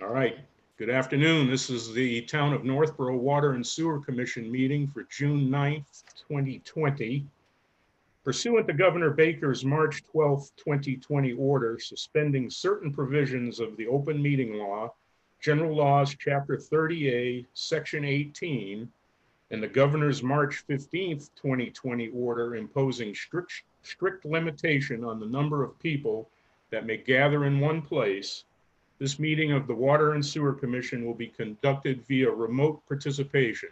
All right. Good afternoon. This is the Town of Northborough Water and Sewer Commission meeting for June 9th, 2020. Pursuant to Governor Baker's March 12th, 2020 order suspending certain provisions of the open meeting law, General Laws, Chapter 30A, Section 18, and the Governor's March 15th, 2020 order imposing strict limitation on the number of people that may gather in one place, this meeting of the Water and Sewer Commission will be conducted via remote participation.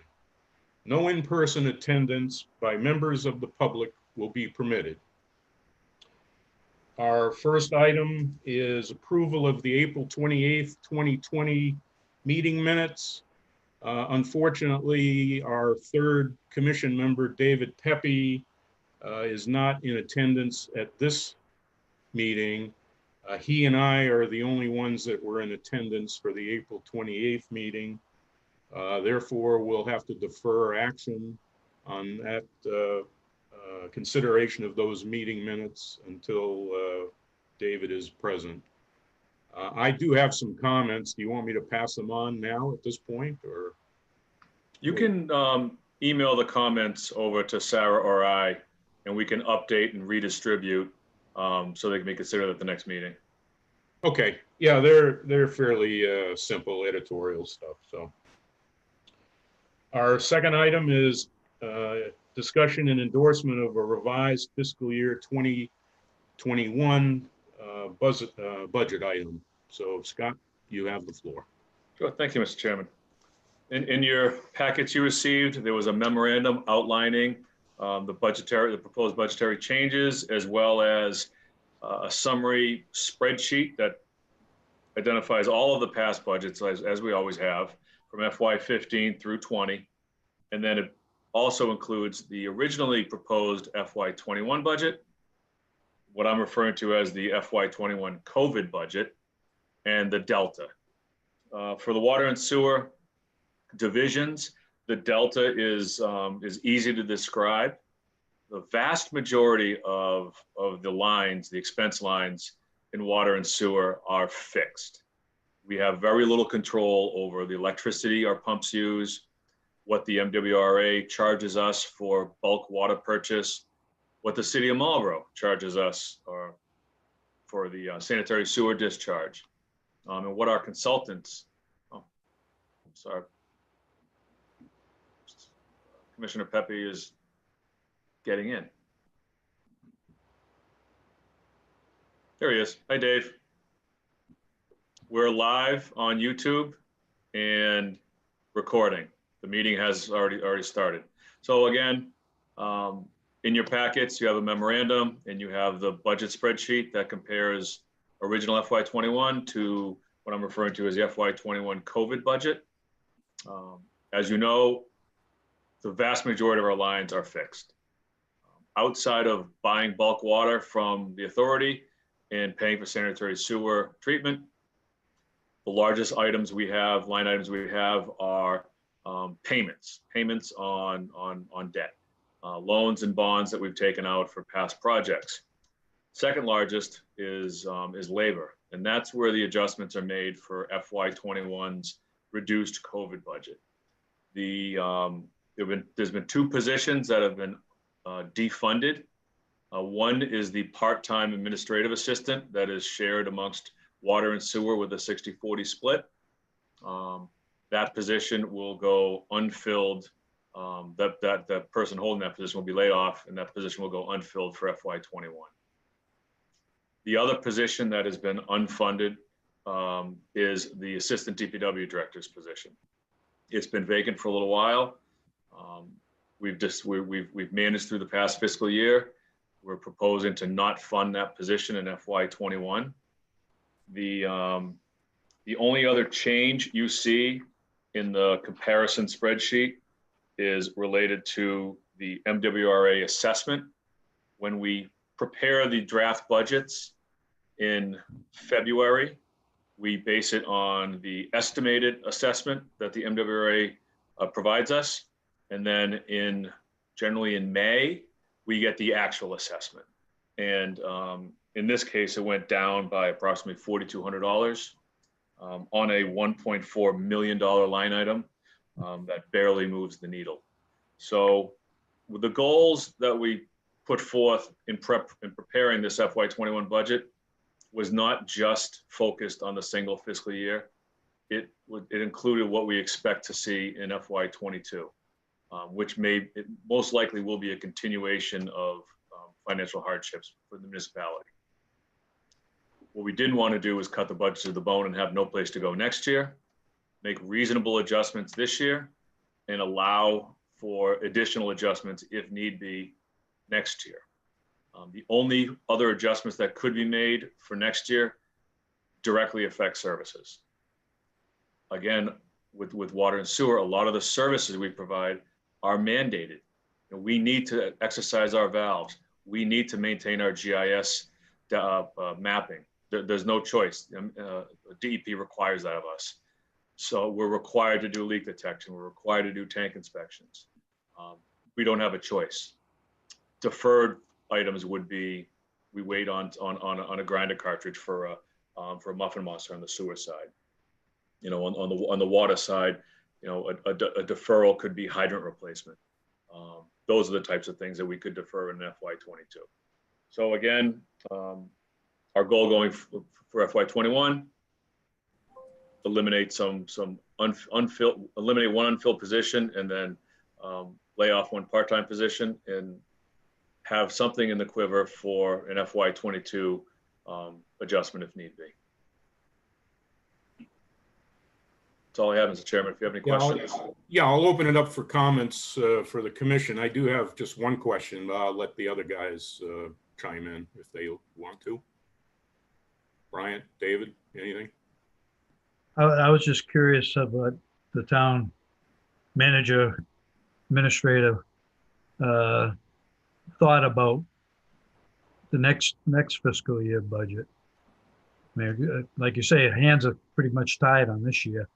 No in-person attendance by members of the public will be permitted. Our first item is approval of the April 28th, 2020 meeting minutes. Unfortunately, our third commission member, David Pepe, is not in attendance at this meeting. He and I are the only ones that were in attendance for the April 28th meeting. Therefore, we'll have to defer action on that consideration of those meeting minutes until David is present. I do have some comments. Do you want me to pass them on now at this point, or? You can email the comments over to Sarah or I, and we can update and redistribute so they can be considered at the next meeting. Okay, yeah, they're fairly simple editorial stuff. So our second item is discussion and endorsement of a revised fiscal year 2021 budget item. So Scott, you have the floor. Sure, thank you, Mr. Chairman. In your packets you received, there was a memorandum outlining the proposed budgetary changes, as well as a summary spreadsheet that identifies all of the past budgets, as we always have, from FY15 through 20. And then it also includes the originally proposed FY21 budget, what I'm referring to as the FY21 COVID budget, and the delta. For the water and sewer divisions, the delta is easy to describe. The vast majority of the lines, the expense lines in water and sewer, are fixed. We have very little control over the electricity our pumps use, what the MWRA charges us for bulk water purchase, what the city of Marlborough charges us for the sanitary sewer discharge, and what our consultants, sorry, Commissioner Pepe is getting in. There he is. Hi, Dave. We're live on YouTube and recording. The meeting has already started. So again, in your packets, you have a memorandum and you have the budget spreadsheet that compares original FY21 to what I'm referring to as the FY21 COVID budget. As you know, the vast majority of our lines are fixed. Outside of buying bulk water from the authority and paying for sanitary sewer treatment, the largest items we have, line items we have, are payments on debt, loans and bonds that we've taken out for past projects. Second largest is labor, and that's where the adjustments are made for FY21's reduced COVID budget. There's been two positions that have been defunded. One is the part-time administrative assistant that is shared amongst water and sewer with a 60-40 split. That position will go unfilled. That person holding that position will be laid off, and that position will go unfilled for FY21. The other position that has been unfunded is the assistant DPW director's position. It's been vacant for a little while. We've managed through the past fiscal year. We're proposing to not fund that position in FY21. The only other change you see in the comparison spreadsheet is related to the MWRA assessment. When we prepare the draft budgets in February, we base it on the estimated assessment that the MWRA provides us. And then generally in May, we get the actual assessment. And in this case, it went down by approximately $4,200. on a $1.4 million line item that barely moves the needle. So with the goals that we put forth in preparing this FY21 budget was not just focused on the single fiscal year. It included what we expect to see in FY22, which most likely will be a continuation of financial hardships for the municipality. What we didn't want to do was cut the budget to the bone and have no place to go next year, make reasonable adjustments this year, and allow for additional adjustments if need be next year. The only other adjustments that could be made for next year directly affect services. Again, with water and sewer, a lot of the services we provide are mandated. We need to exercise our valves. We need to maintain our GIS mapping. There's no choice. DEP requires that of us. So we're required to do leak detection. We're required to do tank inspections. We don't have a choice. Deferred items would be, we wait on a grinder cartridge for a muffin monster on the sewer side. On the water side, a deferral could be hydrant replacement. Those are the types of things that we could defer in FY22. So again, our goal going for FY21, eliminate eliminate one unfilled position, and then lay off one part-time position, and have something in the quiver for an FY22 adjustment if need be. That's all I have, Mr. Chairman. If you have any questions. I'll open it up for comments for the commission. I do have just one question, but I'll let the other guys chime in if they want to. Bryant, David, anything? I was just curious about the town manager, administrative thought about the next fiscal year budget. I mean, like you say, hands are pretty much tied on this year.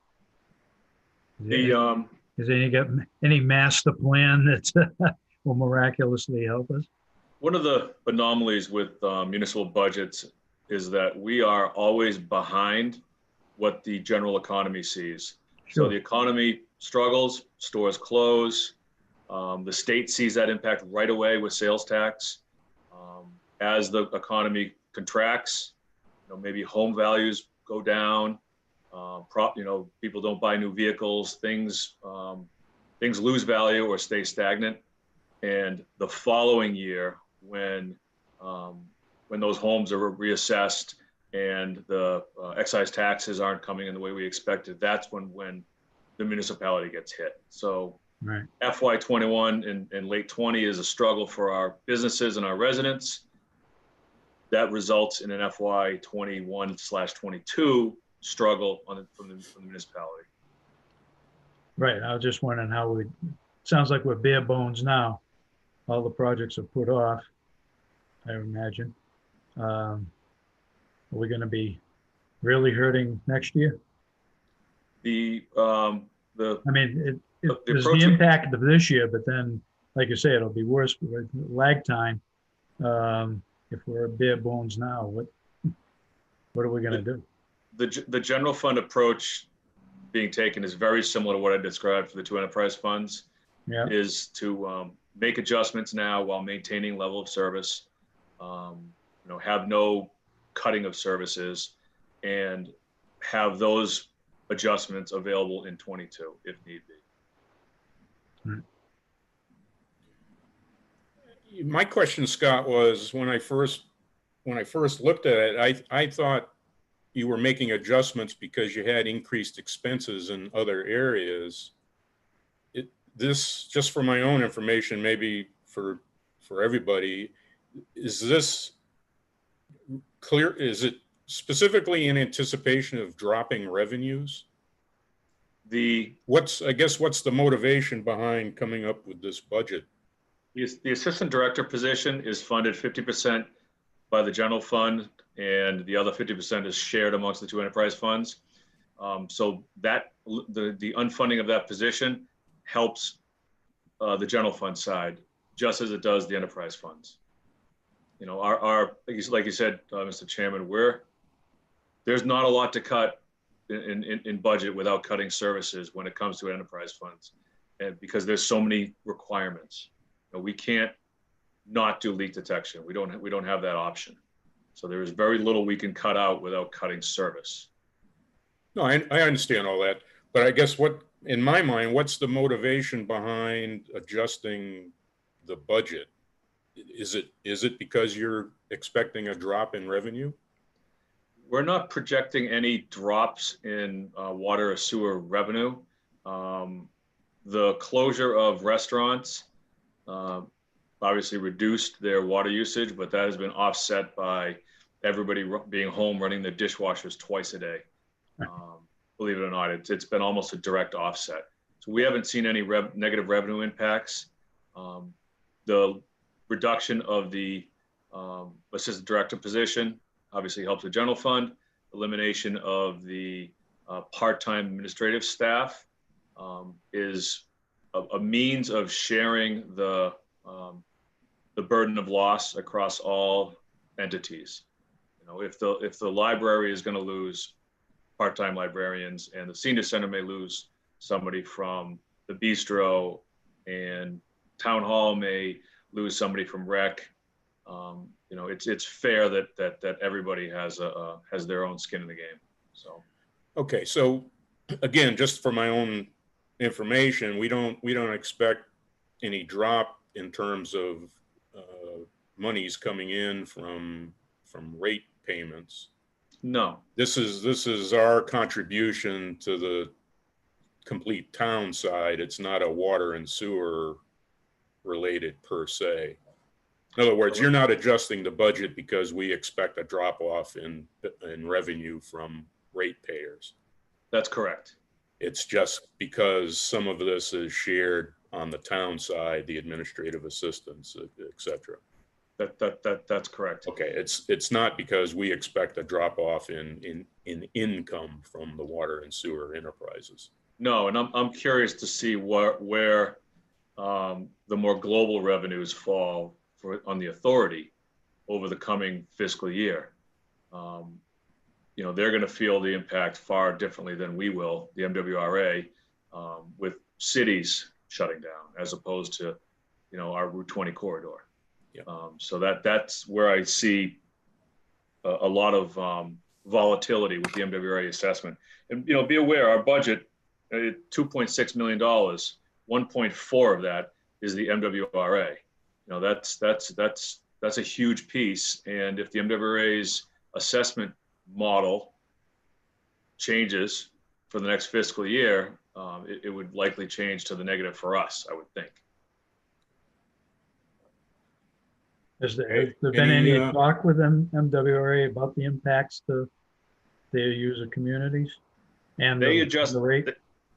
Is any master plan that will miraculously help us? One of the anomalies with municipal budgets is that we are always behind what the general economy sees. Sure. So the economy struggles, stores close. The state sees that impact right away with sales tax. As the economy contracts, maybe home values go down. People don't buy new vehicles. Things lose value or stay stagnant. And the following year, when those homes are reassessed and the excise taxes aren't coming in the way we expected, that's when the municipality gets hit. So right. FY21 and late 20 is a struggle for our businesses and our residents. That results in an FY21/22 struggle from the municipality. Right. I was just wondering how sounds like we're bare bones now. All the projects are put off, I imagine. Are we going to be really hurting next year? There's the impact of this year, but then, like you say, it'll be worse with lag time. If we're bare bones now, what are we going to do? The general fund approach being taken is very similar to what I described for the two enterprise funds. Yeah. Is to make adjustments now while maintaining level of service, have no cutting of services, and have those adjustments available in 22 if need be. Right. My question, Scott, was when I first looked at it, I thought you were making adjustments because you had increased expenses in other areas. This, just for my own information, maybe for everybody, is this clear? Is it specifically in anticipation of dropping revenues? What's the motivation behind coming up with this budget? The assistant director position is funded 50% by the general fund, and the other 50% is shared amongst the two enterprise funds. So that the unfunding of that position helps the general fund side, just as it does the enterprise funds. Like you said, Mr. Chairman, there's not a lot to cut in budget without cutting services when it comes to enterprise funds. And because there's so many requirements, we can't not do leak detection. We don't have that option. So there is very little we can cut out without cutting service. No, I understand all that, but I guess in my mind, what's the motivation behind adjusting the budget? Is it because you're expecting a drop in revenue? We're not projecting any drops in water or sewer revenue. The closure of restaurants obviously reduced their water usage, but that has been offset by everybody being home running their dishwashers twice a day. Believe it or not, it's been almost a direct offset. So we haven't seen any negative revenue impacts. The reduction of the assistant director position obviously helps the general fund. Elimination of the part-time administrative staff is a means of sharing the burden of loss across all entities. If the library is going to lose part-time librarians, and the senior center may lose somebody from the bistro, and town hall may lose somebody from rec. It's fair that everybody has their own skin in the game. So, okay, so again, just for my own information, we don't expect any drop in terms of monies coming in from rate payments. no, This is our contribution to the complete town side. It's not a water and sewer related per se. In other words, you're not adjusting the budget because we expect a drop off in revenue from ratepayers. that's correct. It's just because some of this is shared on the town side, the administrative assistants, et cetera. That's correct. Okay, it's not because we expect a drop off in income from the water and sewer enterprises. No, and I'm curious to see where the more global revenues fall on the authority over the coming fiscal year. They're going to feel the impact far differently than we will, the MWRA, with cities shutting down as opposed to, our Route 20 corridor. Yeah. So that's where I see a lot of volatility with the MWRA assessment. And be aware, our budget, $2.6 million, 1.4 of that is the MWRA. That's a huge piece. And if the MWRA's assessment model changes for the next fiscal year, it would likely change to the negative for us, I would think. Has there been any talk with MWRA about the impacts to their user communities? And They the rate?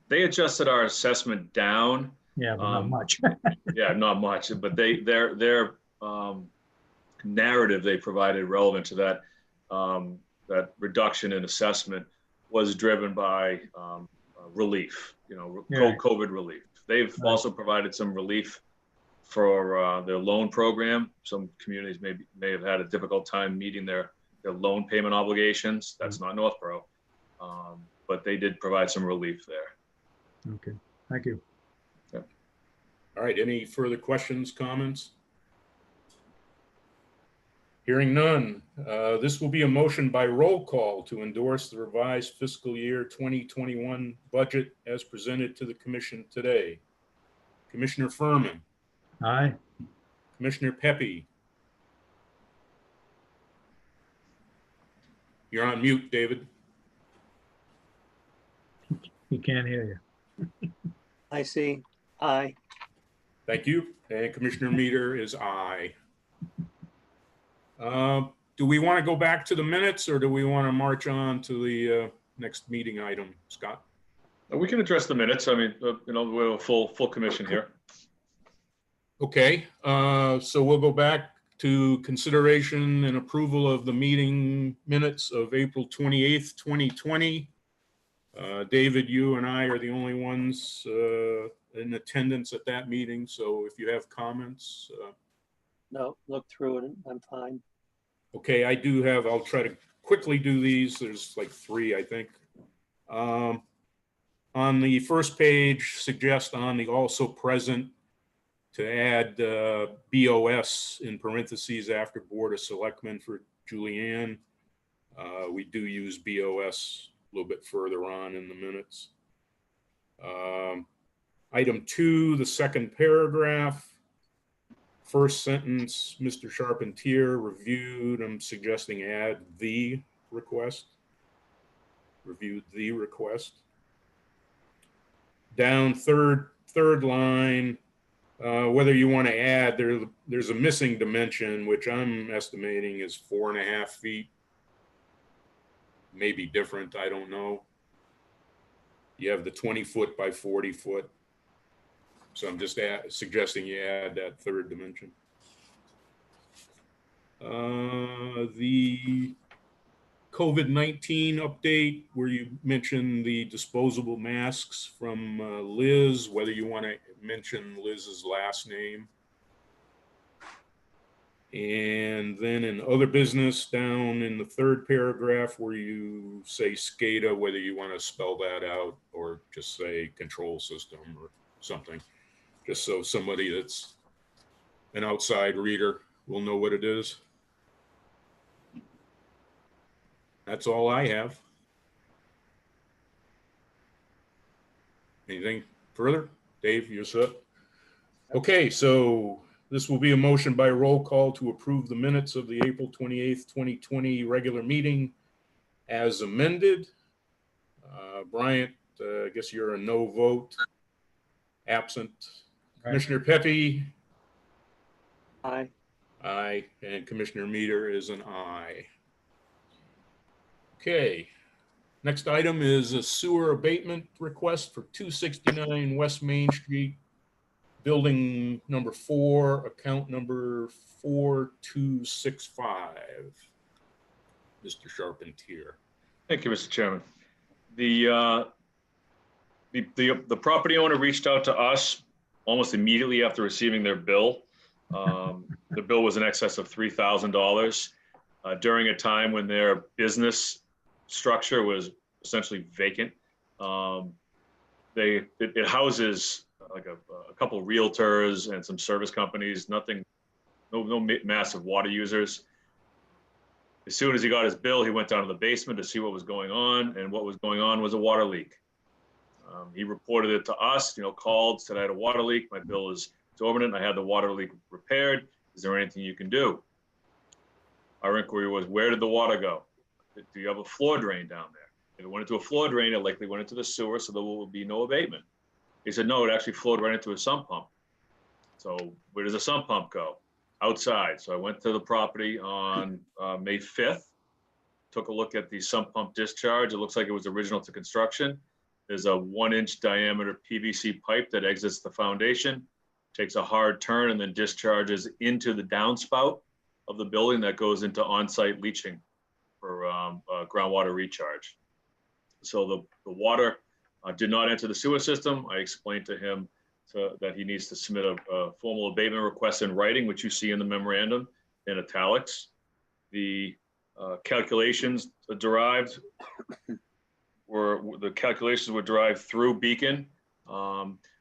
They adjusted our assessment down. Yeah, but not much. Yeah, not much, but their narrative they provided relevant to that reduction in assessment was driven by relief, COVID relief. They've also provided some relief for their loan program. Some communities may have had a difficult time meeting their loan payment obligations. That's not Northborough, but they did provide some relief there. Okay, thank you. All right, any further questions, comments? Hearing none, this will be a motion by roll call to endorse the revised fiscal year 2021 budget as presented to the commission today. Commissioner Furman. Aye. Commissioner Pepe. You're on mute, David. He can't hear you. I see. Aye. Thank you. And Commissioner Meter is aye. Do we want to go back to the minutes, or do we want to march on to the next meeting item, Scott? We can address the minutes. I mean, we have a full commission here. Okay, so we'll go back to consideration and approval of the meeting minutes of April 28th, 2020. David, you and I are the only ones in attendance at that meeting. So if you have comments. No, look through it. I'm fine. Okay, I'll try to quickly do these. There's like 3, I think. On the first page, suggest on the also present to add BOS in parentheses after Board of Selectmen for Julianne. We do use BOS a little bit further on in the minutes. Item 2, the second paragraph, first sentence, Mr. Charpentier reviewed. I'm suggesting add the request. Reviewed the request. Down third line, whether you want to add, there's a missing dimension, which I'm estimating is 4.5 feet. Maybe different, I don't know. You have the 20 foot by 40 foot. So I'm just suggesting you add that third dimension. The COVID-19 update, where you mentioned the disposable masks from Liz, whether you want to mention Liz's last name. And then in other business, down in the third paragraph where you say SCADA, whether you want to spell that out or just say control system or something, just so somebody that's an outside reader will know what it is. That's all I have. Anything further? Dave, you're set? Okay, so this will be a motion by roll call to approve the minutes of the April 28th, 2020 regular meeting as amended. Bryant, I guess you're a no vote. Absent. Right. Commissioner Pepe? Aye. Aye. And Commissioner Meter is an aye. Okay. Next item is a sewer abatement request for 269 West Main Street, building number 4, account number 4265. Mr. Charpentier. Thank you, Mr. Chairman. The property owner reached out to us almost immediately after receiving their bill. The bill was in excess of $3,000 during a time when their business structure was essentially vacant. It houses like a couple of realtors and some service companies, no massive water users. As soon as he got his bill, he went down to the basement to see what was going on, and what was going on was a water leak. He reported it to us, called, said I had a water leak, my bill is exorbitant, I had the water leak repaired, is there anything you can do? Our inquiry was, where did the water go? Do you have a floor drain down there? If it went into a floor drain, it likely went into the sewer, so there will be no abatement. He said, no, it actually flowed right into a sump pump. So where does a sump pump go? Outside. So I went to the property on May 5th, took a look at the sump pump discharge. It looks like it was original to construction. There's a 1-inch diameter PVC pipe that exits the foundation, takes a hard turn, and then discharges into the downspout of the building that goes into on-site leaching for groundwater recharge. So the water did not enter the sewer system. I explained to him that he needs to submit a formal abatement request in writing, which you see in the memorandum in italics. The calculations derived were derived through Beacon,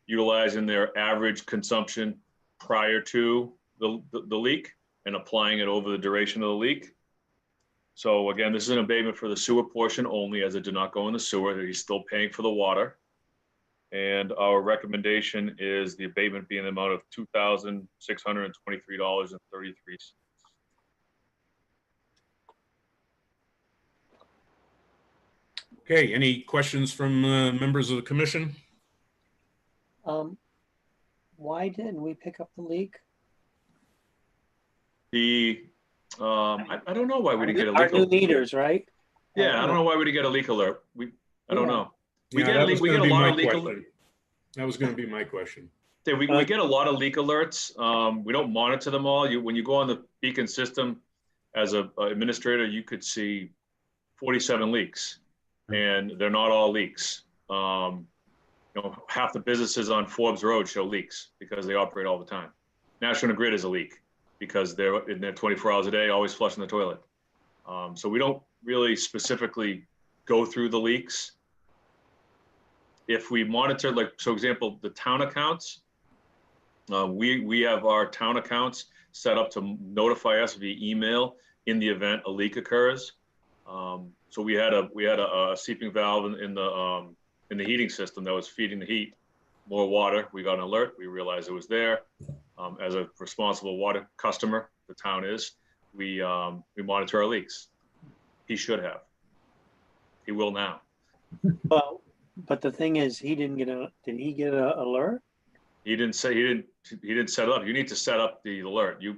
utilizing their average consumption prior to the leak and applying it over the duration of the leak. So again, this is an abatement for the sewer portion only, as it did not go in the sewer. He's still paying for the water. And our recommendation is the abatement being the amount of $2,623.33. Okay, any questions from members of the commission? Why didn't we pick up the leak? I don't know why we didn't get a leak Our new alert. meters, right? Yeah, I don't know why we didn't get a leak alert. I don't know. We Yeah, get a that leak. was We get gonna a be lot my of leak question. alerts. That was going to be my question. We get a lot of leak alerts. We don't monitor them all. When you go on the Beacon system as an administrator, you could see 47 leaks, and they're not all leaks. Half the businesses on Forbes Road show leaks because they operate all the time. National Grid is a leak because they're in there 24 hours a day, always flushing the toilet. So we don't really specifically go through the leaks. if we monitor, like, so example, the town accounts, we have our town accounts set up to notify us via email in the event a leak occurs. So we had a seeping valve in the heating system that was feeding the heat more water. We got an alert. We realized it was there. As a responsible water customer, the town is, we monitor our leaks. He should have. He will now. Well, but the thing is, did he get an alert? He didn't set it up. You need to set up the alert. You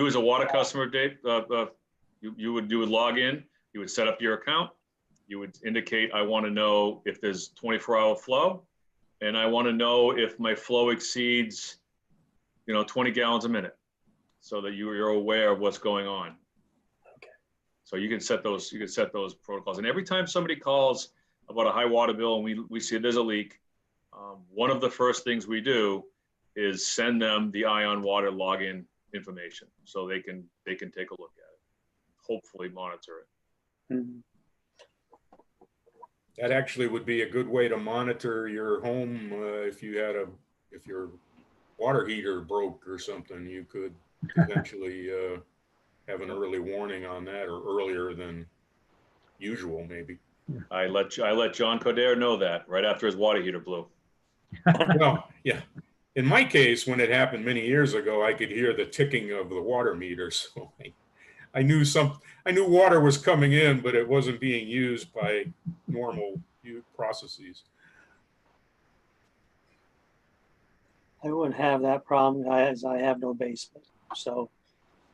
as a water customer, Dave, you would log in. You would set up your account. You would indicate, I want to know if there's 24-hour flow, and I want to know if my flow exceeds, 20 gallons a minute, so that you're aware of what's going on. Okay. So you can set those protocols. And every time somebody calls about a high water bill and we see there's a leak, one of the first things we do is send them the Ion Water login information so they can take a look at it, hopefully monitor it. Mhm. That actually would be a good way to monitor your home. If your water heater broke or something, you could potentially have an early warning on that, or earlier than usual, maybe. I let John Coder know that right after his water heater blew. Well, yeah. In my case, when it happened many years ago, I could hear the ticking of the water meter. So I knew water was coming in, but it wasn't being used by normal processes. I wouldn't have that problem as I have no basement. So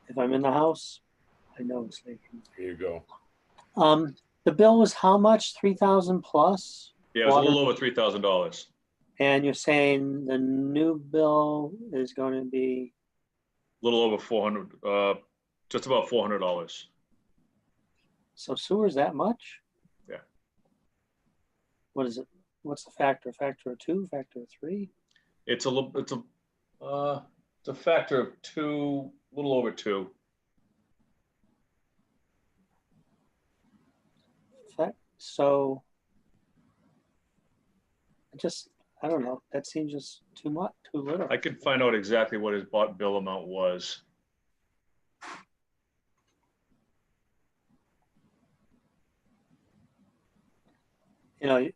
if I'm in the house, I know it's leaking. There you go. The bill was how much? 3,000 plus? Yeah, it was Water. a little over $3,000. And you're saying the new bill is going to be A little over 400, just about $400. so sewer's that much? Yeah. What is it? What's the factor? Factor of 2? Factor of 3? It's a factor of 2, a little over 2. So I don't know. That seems just too much, too little. I could find out exactly what his bill amount was. Well,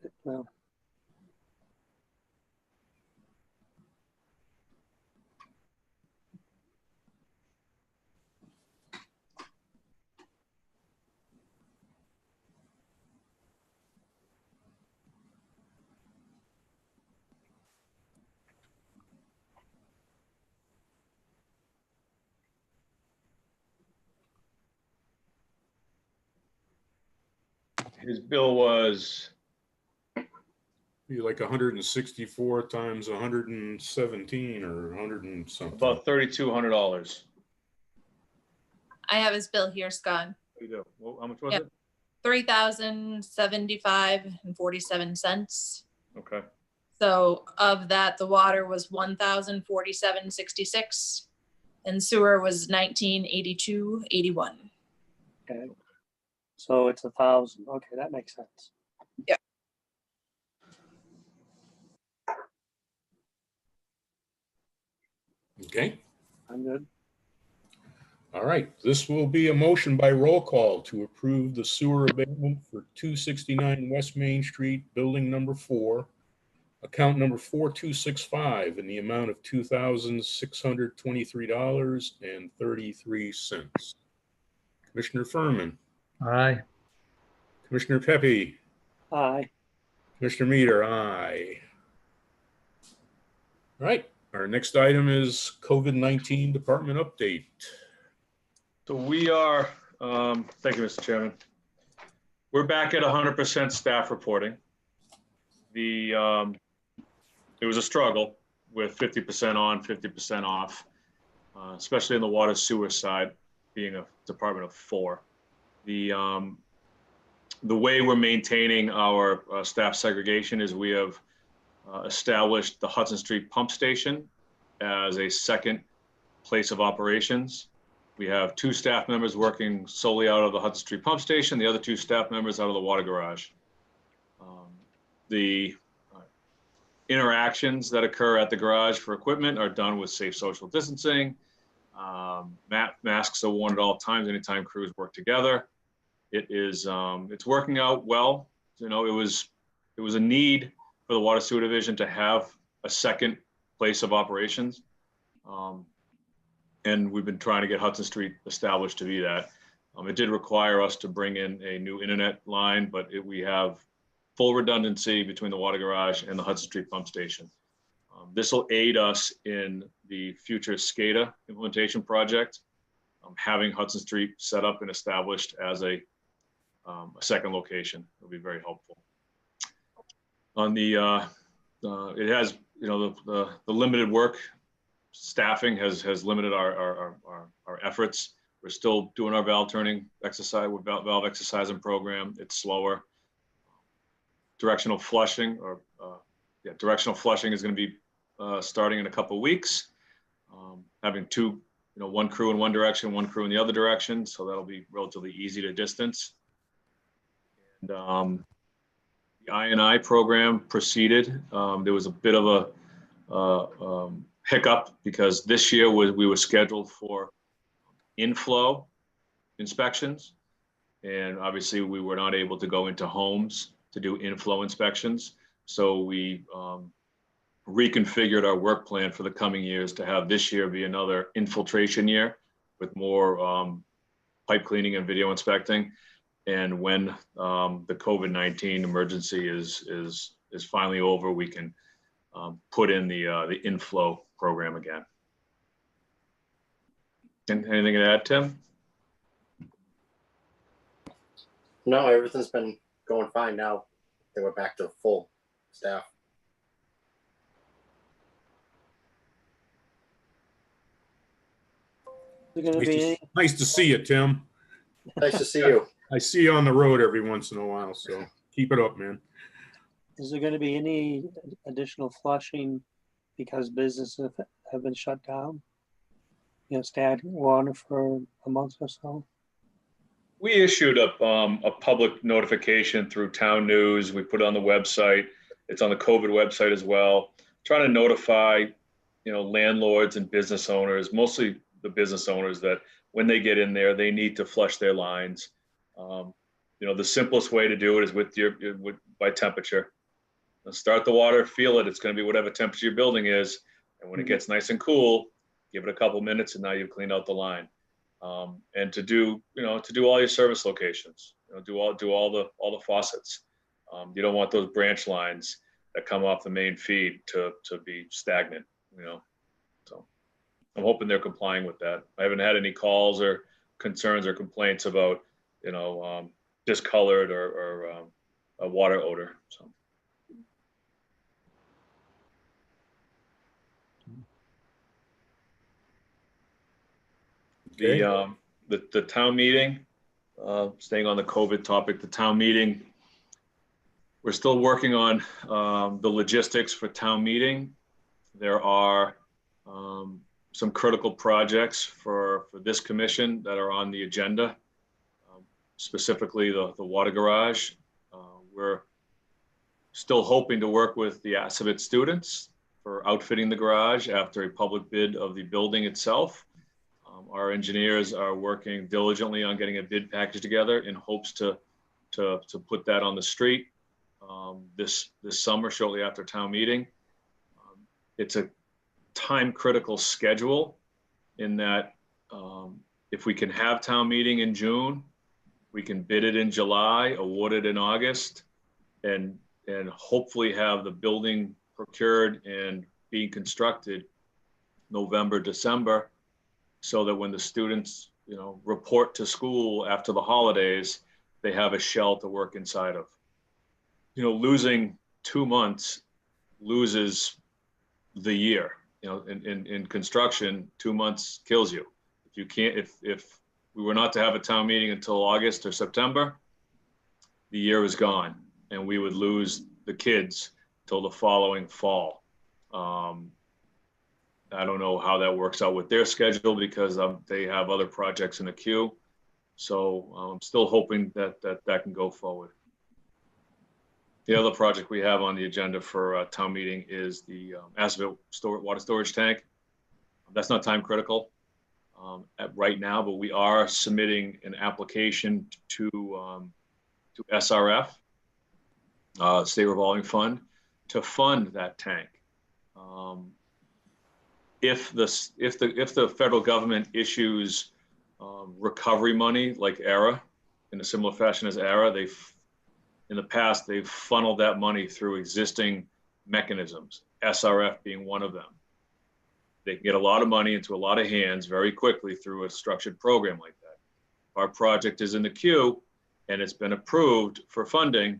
His bill was Be like 164 times 117 or 100 and something. about $3,200. I have his bill here, Scott. What do you do? Well, how much was Yep. it? $3,075.47. Okay. So of that, the water was $1,047.66, and sewer was $1,982.81. okay. So it's 1,000. Okay, that makes sense. Okay. I'm good. All right. This will be a motion by roll call to approve the sewer abatement for 269 West Main Street, building number 4, account number 4265, in the amount of $2,623.33. Commissioner Furman, Aye. Commissioner Pepe, Aye. Commissioner Meter, aye. All right. Our next item is COVID-19 department update. So we are, thank you, Mr. Chairman. We're back at 100% staff reporting. It was a struggle with 50% on, 50% off, especially in the water sewer side, being a department of 4. The way we're maintaining our staff segregation is we have established the Hudson Street Pump Station as a second place of operations. We have 2 staff members working solely out of the Hudson Street Pump Station, the other 2 staff members out of the water garage. The interactions that occur at the garage for equipment are done with safe social distancing. Masks are worn at all times anytime crews work together. It's working out well. You know, it was a need for the Water Sewer Division to have a second place of operations. And we've been trying to get Hudson Street established to be that. It did require us to bring in a new internet line, but we have full redundancy between the water garage and the Hudson Street pump station. This will aid us in the future SCADA implementation project. Having Hudson Street set up and established as a second location will be very helpful. On the, it has, you know, the limited work staffing has limited our efforts. We're still doing our valve turning exercise with valve exercising program. It's slower. Directional flushing directional flushing is going to be starting in a couple of weeks. Having two, you know, one crew in one direction, one crew in the other direction. So that'll be relatively easy to distance. And the I&I program proceeded. There was a bit of a hiccup because this year we were scheduled for inflow inspections. And obviously we were not able to go into homes to do inflow inspections. So we reconfigured our work plan for the coming years to have this year be another infiltration year with more pipe cleaning and video inspecting. And when the COVID-19 emergency is finally over, we can put in the inflow program again. And anything to add, Tim? No, everything's been going fine now. They were back to full staff. Is there gonna be any, Nice to see you, Tim. Nice to see you. I see you on the road every once in a while, so keep it up, man. is there gonna be any additional flushing because businesses have been shut down? You know, stagnant water for a month or so? We issued a public notification through Town News. We put it on the website. It's on the COVID website as well. Trying to notify, you know, landlords and business owners, mostly the business owners, that when they get in there, they need to flush their lines. You know, the simplest way to do it is by temperature. Start the water, feel it. It's going to be whatever temperature your building is, and when it gets nice and cool, give it a couple minutes, and now you've cleaned out the line. And to do all your service locations, you know, do all the faucets. You don't want those branch lines that come off the main feed to be stagnant, you know. So I'm hoping they're complying with that. I haven't had any calls or concerns or complaints about, you know, discolored or a water odor. So. The town meeting, staying on the COVID topic, the town meeting, we're still working on the logistics for town meeting. There are some critical projects for this commission that are on the agenda, specifically the water garage. We're still hoping to work with the Assabet students for outfitting the garage after a public bid of the building itself. Our engineers are working diligently on getting a bid package together in hopes to put that on the street this summer, shortly after town meeting. It's a time critical schedule in that if we can have town meeting in June, we can bid it in July, award it in August, and hopefully have the building procured and being constructed November, December, so that when the students, you know, report to school after the holidays, they have a shell to work inside of. You know, losing 2 months loses the year. You know, in construction, 2 months kills you. If you can't, if we were not to have a town meeting until August or September, the year is gone, and we would lose the kids till the following fall. I don't know how that works out with their schedule because they have other projects in the queue. So I'm still hoping that can go forward. The other project we have on the agenda for town meeting is the Assabet water storage tank. That's not time critical right now, but we are submitting an application to SRF, State Revolving Fund, to fund that tank. If the federal government issues recovery money like ERA, in a similar fashion as ERA, in the past they've funneled that money through existing mechanisms, SRF being one of them. They can get a lot of money into a lot of hands very quickly through a structured program like that. Our project is in the queue and it's been approved for funding.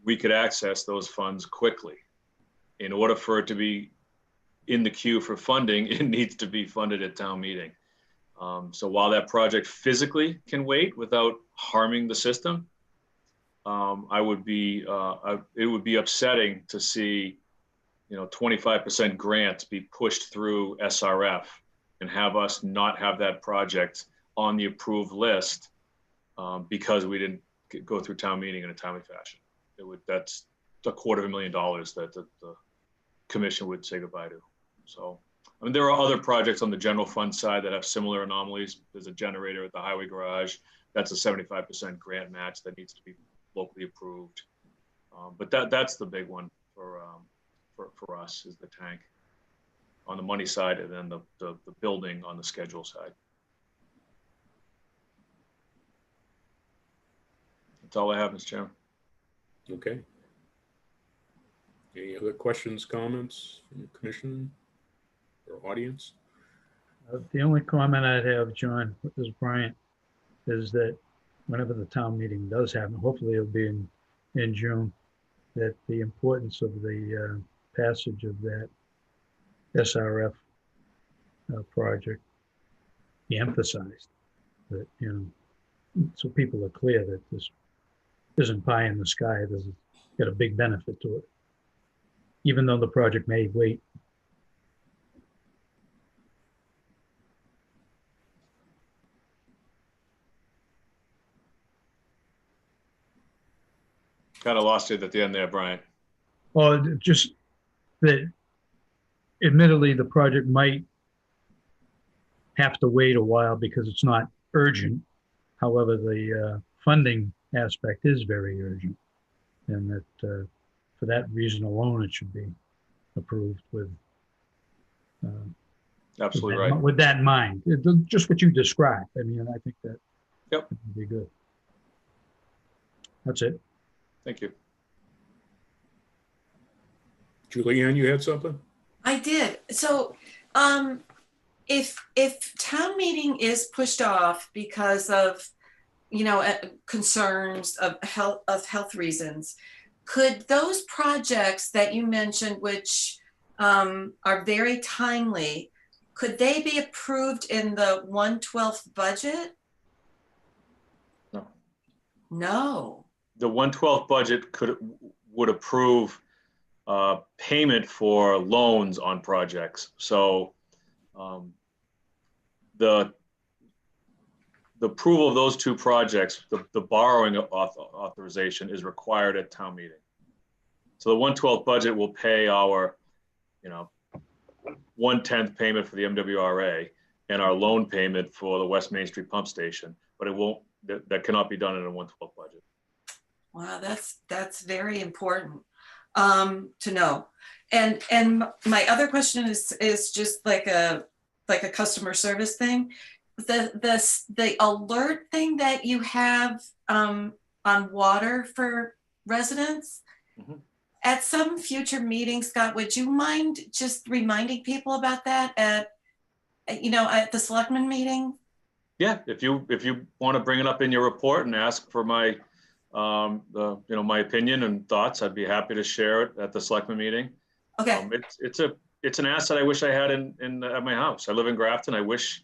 We could access those funds quickly. In order for it to be in the queue for funding, it needs to be funded at town meeting. So while that project physically can wait without harming the system, it would be upsetting to see 25% grants be pushed through SRF and have us not have that project on the approved list because we didn't go through town meeting in a timely fashion. That's $250,000 that the commission would say goodbye to. So, I mean, there are other projects on the general fund side that have similar anomalies. There's a generator at the highway garage. That's a 75% grant match that needs to be locally approved. But that's the big one for us, is the tank on the money side, and then the building on the schedule side. That's all I have, Mr. Chairman. Okay. Any other questions, comments from the commission or audience? The only comment I'd have, John, is Bryant, is that whenever the town meeting does happen, hopefully it'll be in June, that the importance of the passage of that SRF project be emphasized. That, so people are clear that this isn't pie in the sky. This has got a big benefit to it, even though the project may wait. Kind of lost it at the end there, Brian. Well, just that admittedly, the project might have to wait a while because it's not urgent. However, the funding aspect is very urgent, and that for that reason alone, it should be approved with Absolutely right. with that in mind. Just what you described. I mean, I think that would be good. That's it. Thank you. Julianne, you had something? I did. So if town meeting is pushed off because of concerns of health reasons, could those projects that you mentioned, which are very timely, could they be approved in the 1/12 budget? No. No. The 1/12 budget would approve payment for loans on projects. So the approval of those two projects, the borrowing authorization is required at town meeting. So the 1/12 budget will pay our, 1/10 payment for the MWRA and our loan payment for the West Main Street pump station, but it won't. That cannot be done in a 1/12 budget. Wow, that's very important to know. And my other question is just like a customer service thing. The alert thing that you have on water for residents. Mm-hmm. At some future meeting, Scott, would you mind just reminding people about that at the selectmen meeting? Yeah, if you want to bring it up in your report and ask for my my opinion and thoughts, I'd be happy to share it at the selectmen meeting. Okay. It's an asset I wish I had at my house. I live in Grafton. I wish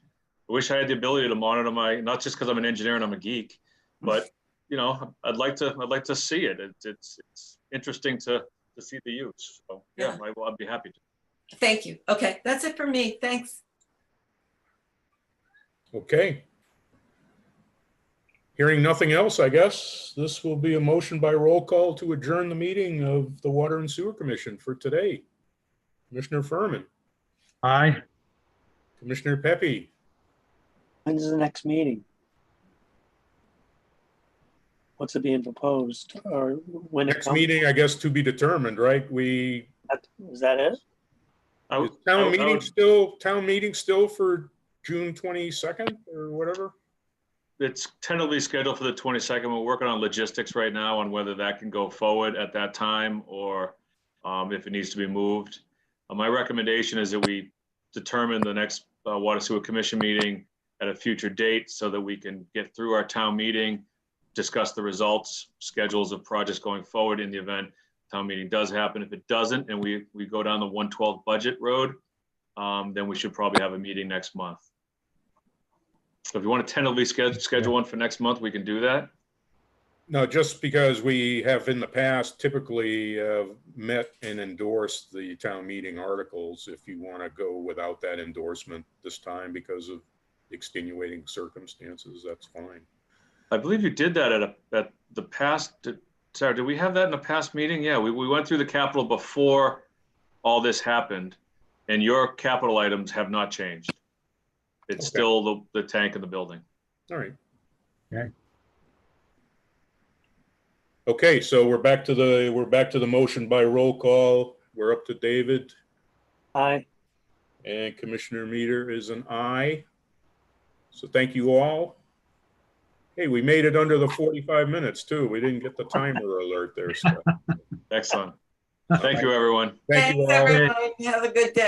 I had the ability to monitor not just because I'm an engineer and I'm a geek, but I'd like to see it. It's interesting to see the use. So yeah, I'd be happy to. Thank you. Okay, that's it for me. Thanks. Okay. Hearing nothing else, I guess this will be a motion by roll call to adjourn the meeting of the Water and Sewer Commission for today. Commissioner Furman, Aye. Commissioner Pepe, When's the next meeting? What's it being proposed or when it next comes? meeting, I guess, to be determined, right? Is that it? Is town meeting still for June 22nd or whatever? It's tentatively scheduled for the 22nd. We're working on logistics right now on whether that can go forward at that time or if it needs to be moved. My recommendation is that we determine the next Water Sewer Commission meeting at a future date so that we can get through our town meeting, discuss the results, schedules of projects going forward in the event town meeting does happen. If it doesn't, and we go down the 112 budget road, then we should probably have a meeting next month. So if you want to tentatively schedule one for next month, we can do that. No, just because we have in the past typically met and endorsed the town meeting articles. If you want to go without that endorsement this time because of extenuating circumstances, that's fine. I believe you did that at the past. Sarah, did we have that in a past meeting? Yeah, we went through the capital before all this happened, and your capital items have not changed. It's Okay. still the tank in the building. All right. Okay. Okay, so we're back to the motion by roll call. We're up to David, Aye. and Commissioner Meter is an aye. So thank you all. Hey, we made it under the 45 minutes too. We didn't get the timer alert there, Scott. Excellent. Thank you, everyone. Thank you Thanks, all. everybody. Have a good day.